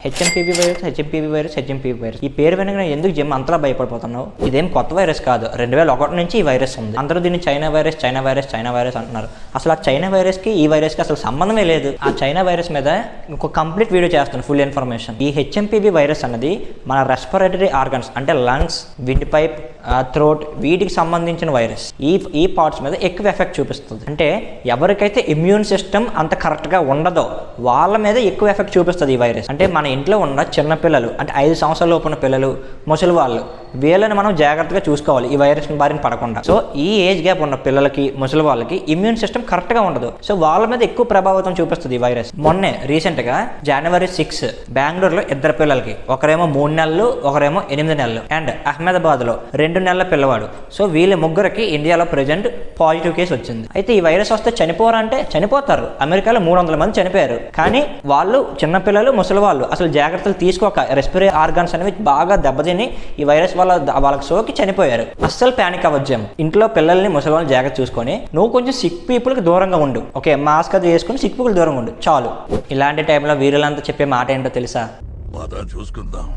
HMPV virus ఈ పేరు వెనక ఎందుకు జిమ్ అంతలా భయపడిపోతున్నావు? ఇదేం కొత్త వైరస్ కాదు, 2001 నుంచి ఈ వైరస్ ఉంది. అందరూ దీన్ని చైనా వైరస్ అంటున్నారు. అసలు ఆ చైనా వైరస్ కి ఈ వైరస్ కి అసలు సంబంధమే లేదు. ఆ చైనా వైరస్ మీద ఇంకో కంప్లీట్ వీడియో చేస్తాను, ఫుల్ ఇన్ఫర్మేషన్. ఈ హెచ్ఎంపీవీ వైరస్ అన్నది మన రెస్పిరేటరీ ఆర్గన్స్ అంటే లంగ్స్, విండ్ పైప్, థ్రోట్ వీటికి సంబంధించిన వైరస్. ఈ పార్ట్స్ మీద ఎక్కువ ఎఫెక్ట్ చూపిస్తుంది. అంటే ఎవరికైతే ఇమ్యూన్ సిస్టమ్ అంత కరెక్ట్ గా ఉండదో వాళ్ళ మీద ఎక్కువ ఎఫెక్ట్ చూపిస్తుంది ఈ వైరస్. అంటే మన ఇంట్లో ఉన్న చిన్న పిల్లలు అంటే 5 సంవత్సరాల లోపున పిల్లలు, ముసలి వాళ్ళు, వీళ్ళని మనం జాగ్రత్తగా చూసుకోవాలి ఈ వైరస్ బారిన పడకుండా. సో ఈ ఏజ్ గ్యాప్ ఉన్న పిల్లలకి, ముసలి వాళ్ళకి ఇమ్యూన్ సిస్టమ్ కరెక్ట్ గా ఉండదు. సో వాళ్ళ మీద ఎక్కువ ప్రభావితం చూపిస్తుంది ఈ వైరస్. మొన్నే రీసెంట్ గా January 6 బెంగళూరులో 2 పిల్లలకి, ఒకరేమో 3 నెలలు, ఒకరేమో 8 నెలలు, అండ్ అహ్మదాబాద్ లో 2 నెలల పిల్లవాడు. సో వీళ్ళ ముగ్గురికి ఇండియాలో ప్రెజెంట్ పాజిటివ్ కేసు వచ్చింది. అయితే ఈ వైరస్ వస్తే చనిపోరంటే చనిపోతారు. అమెరికాలో 300 మంది చనిపోయారు. కానీ వాళ్ళు చిన్నపిల్లలు, ముసలి వాళ్ళు అసలు జాగ్రత్తలు తీసుకోక రెస్పిరేటరీ ఆర్గన్స్ అనేవి బాగా దెబ్బతిని ఈ వైరస్ వల్ల వాళ్ళకి సోకి చనిపోయారు. అస్సలు ప్యానిక్ అవ్వద్దాం. ఇంట్లో పిల్లల్ని, ముసలి వాళ్ళని జాగ్రత్త చూసుకొని నువ్వు కొంచెం సిక్ పీపుల్కి దూరంగా ఉండు. ఓకే, మాస్క్ అది వేసుకుని సిక్ పీపుల్ దూరంగా ఉండు చాలు. ఇలాంటి టైంలో వీరులంతా చెప్పే మాట ఏంటో తెలుసా? చూసుకుందాం.